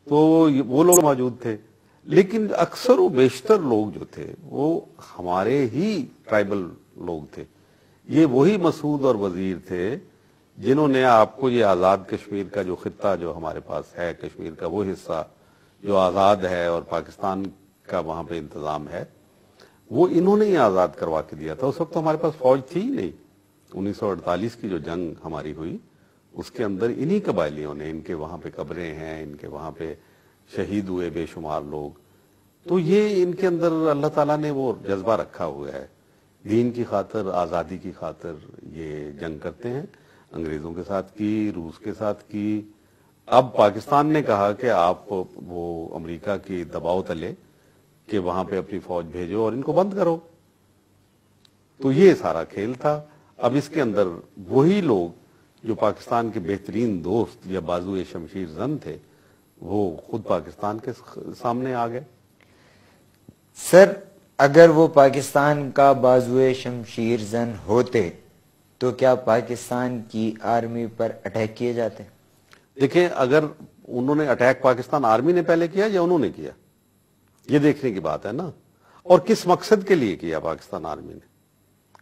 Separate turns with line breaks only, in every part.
تو وہ لوگ موجود تھے، لیکن اکثر و بیشتر لوگ جو تھے وہ ہمارے ہی ٹرائبل لوگ تھے. یہ وہی مسعود اور وزیر تھے جنہوں نے آپ کو یہ آزاد کشمیر کا جو خطہ جو ہمارے پاس ہے، کشمیر کا وہ حصہ جو آزاد ہے اور پاکستان کا وہاں پہ انتظام ہے، وہ انہوں نے ہی آزاد کروا کے دیا تھا. اس وقت تو ہمارے پاس فوج تھی ہی نہیں. 1948 کی جو جنگ ہماری ہوئی اس کے اندر انہی قبائلیوں نے، ان کے وہاں پہ قبریں ہیں، ان کے وہاں پہ شہید ہوئے بے شمار لوگ. تو یہ ان کے اندر اللہ تعالیٰ نے وہ جذبہ رکھا ہوا ہے، دین کی خاطر، آزادی کی خاطر یہ جنگ کرتے ہیں. انگریزوں کے ساتھ کی، روس کے ساتھ کی. اب پاکستان نے کہا کہ آپ وہ امریکہ کی دباؤ تلے کہ وہاں پہ اپنی فوج بھیجو اور ان کو بند کرو. تو یہ سارا کھیل تھا. اب اس کے اندر وہی لوگ جو پاکستان کے بہترین دوست یا بازوئے شمشیر زن تھے وہ خود پاکستان کے سامنے آ گئے.
سر اگر وہ پاکستان کا بازوئے شمشیر زن ہوتے تو کیا پاکستان کی آرمی پر اٹیک کیے جاتے؟
دیکھیں، اگر انہوں نے اٹیک پاکستان آرمی نے پہلے کیا یا انہوں نے کیا، یہ دیکھنے کی بات ہے نا. اور کس مقصد کے لیے کیا پاکستان آرمی نے؟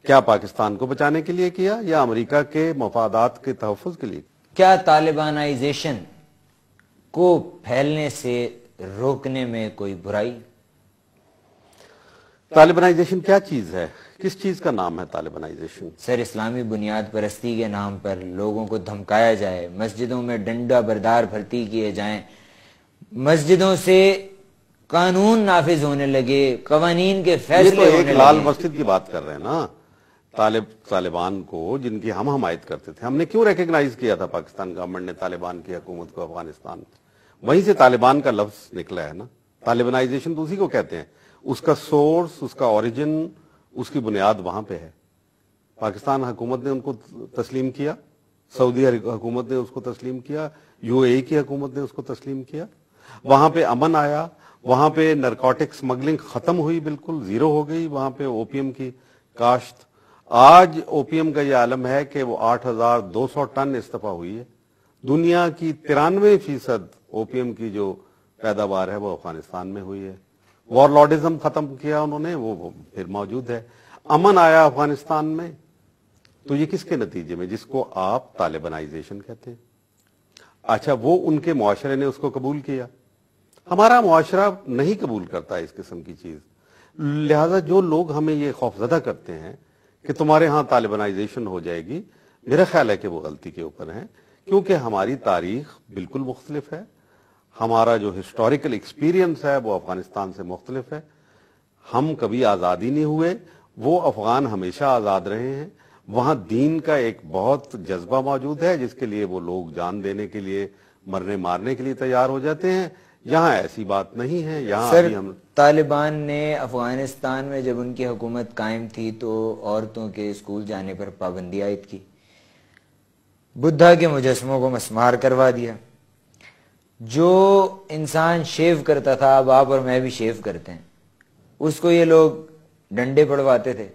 کیا پاکستان کو بچانے کے لیے کیا یا امریکہ کے مفادات کے تحفظ کے لیے؟
کیا طالبانائزیشن کو پھیلنے سے روکنے میں کوئی برائی؟
طالبانائزیشن کیا چیز ہے؟ کس چیز کا نام ہے طالبانائزیشن؟
سر اسلامی بنیاد پرستی کے نام پر لوگوں کو دھمکایا جائے، مسجدوں میں ڈنڈا بردار بھرتی کیے جائیں، مسجدوں سے قانون نافذ ہونے لگے، قوانین کے فیصلے ہونے لگے.
یہ تو ایک لال مسجد کی بات کر رہے ہیں نا. طالبان کو جن کی ہم حمایت کرتے تھے، ہم نے کیوں ریکگنائز کیا تھا پاکستان گورنمنٹ نے طالبان کی حکومت کو افغانستان میں؟ وہیں سے طالبان کا لفظ نکلا ہے نا. طالبانائزیشن تو اسی کو کہتے ہیں. اس کا سورس، اس کا اوریجن، اس کی بنیاد وہاں پہ ہے. پاکستان حکومت نے ان کو تسلیم کیا، سعودی حکومت نے اس کو تسلیم کیا، یو اے ای کی حکومت نے اس کو تسلیم کیا. وہاں پہ امن آیا، وہاں پہ نرکوٹک سمگلنگ ختم ہوئی، بالکل زیرو ہو گئی. وہاں پہ اوپیم کی کاشت، آج اوپیم کا یہ عالم ہے کہ وہ 8,200 ٹن استفا ہوئی ہے. دنیا کی 93% اوپیم کی جو پیداوار ہے وہ افغانستان میں ہوئی ہے. وار لارڈزم ختم کیا انہوں نے، وہ پھر موجود ہے. امن آیا افغانستان میں. تو یہ کس کے نتیجے میں؟ جس کو آپ طالبانائزیشن کہتے ہیں. اچھا، وہ ان کے معاشرے نے اس کو قبول کیا. ہمارا معاشرہ نہیں قبول کرتا اس قسم کی چیز. لہذا جو لوگ ہمیں یہ خوفزدہ کرتے ہیں کہ تمہارے ہاں طالبانائزیشن ہو جائے گی، میرا خیال ہے کہ وہ غلطی کے اوپر ہیں، کیونکہ ہماری تاریخ بالکل مختلف ہے. ہمارا جو ہسٹوریکل ایکسپیرینس ہے وہ افغانستان سے مختلف ہے. ہم کبھی آزادی نہیں ہوئے، وہ افغان ہمیشہ آزاد رہے ہیں. وہاں دین کا ایک بہت جذبہ موجود ہے جس کے لیے وہ لوگ جان دینے کے لیے، مرنے مارنے کے لیے تیار ہو جاتے ہیں. یہاں ایسی بات نہیں ہے. یہاں
سر طالبان نے افغانستان میں جب ان کی حکومت قائم تھی تو عورتوں کے اسکول جانے پر پابندی عائد کی، بدھا کے مجسموں کو مسمار کروا دیا. جو انسان شیو کرتا تھا، اب آپ اور میں بھی شیو کرتے ہیں، اس کو یہ لوگ ڈنڈے پڑواتے تھے.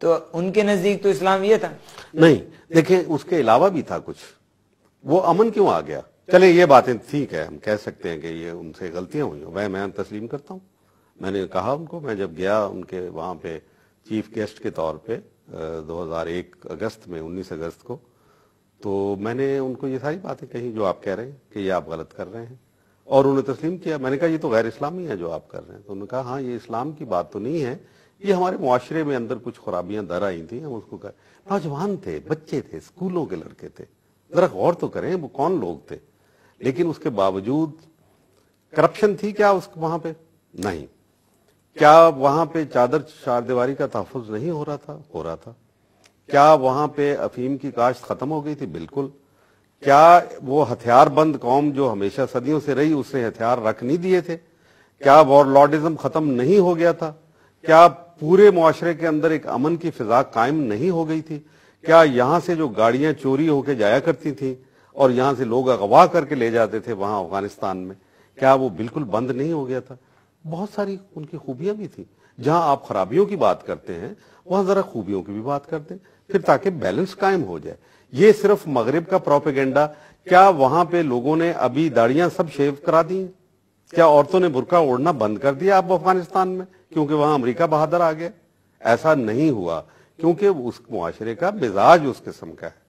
تو ان کے نزدیک تو اسلام یہ تھا.
نہیں، دیکھیں اس کے علاوہ بھی تھا کچھ. وہ امن کیوں آ گیا؟ چلے یہ باتیں ٹھیک ہے، ہم کہہ سکتے ہیں کہ یہ ان سے غلطیاں ہوئی، میں تسلیم کرتا ہوں. میں نے کہا ان کو، میں جب گیا ان کے وہاں پہ چیف گیسٹ کے طور پہ 2001 اگست میں، 19 اگست کو، تو میں نے ان کو یہ ساری باتیں کہی جو آپ کہہ رہے ہیں کہ یہ آپ غلط کر رہے ہیں، اور انہوں نے تسلیم کیا. میں نے کہا یہ تو غیر اسلامی ہے جو آپ کر رہے ہیں. تو انہوں نے کہا ہاں یہ اسلام کی بات تو نہیں ہے، یہ ہمارے معاشرے میں اندر کچھ خرابیاں در آئی تھیں، ہم اس کو کہا. نوجوان تھے، بچے تھے، اسکولوں کے لڑکے تھے، ذرا غور تو کریں وہ کون لوگ تھے. لیکن اس کے باوجود کرپشن تھی کیا وہاں پہ؟ نہیں. کیا وہاں پہ چار دیواری کا تحفظ نہیں ہو رہا تھا؟ ہو رہا تھا. کیا وہاں پہ افیم کی کاشت ختم ہو گئی تھی؟ بالکل. کیا وہ ہتھیار بند قوم جو ہمیشہ صدیوں سے رہی اس نے ہتھیار رکھ نہیں دیے تھے؟ کیا وار لارڈزم ختم نہیں ہو گیا تھا؟ کیا پورے معاشرے کے اندر ایک امن کی فضا قائم نہیں ہو گئی تھی؟ کیا یہاں سے جو گاڑیاں چوری ہو کے جایا کرتی تھیں اور یہاں سے لوگ اغوا کر کے لے جاتے تھے وہاں افغانستان میں، کیا وہ بالکل بند نہیں ہو گیا تھا؟ بہت ساری ان کی خوبیاں بھی تھیں. جہاں آپ خرابیوں کی بات کرتے ہیں وہاں ذرا خوبیوں کی بھی بات کرتے ہیں، پھر تاکہ بیلنس قائم ہو جائے. یہ صرف مغرب کا پروپیگنڈا. کیا وہاں پہ لوگوں نے ابھی داڑیاں سب شیو کرا دی ہیں؟ کیا عورتوں نے برقع اوڑھنا بند کر دیا اب افغانستان میں کیونکہ وہاں امریکہ بہادر آ گیا؟ ایسا نہیں ہوا، کیونکہ اس معاشرے کا مزاج اس قسم کا ہے۔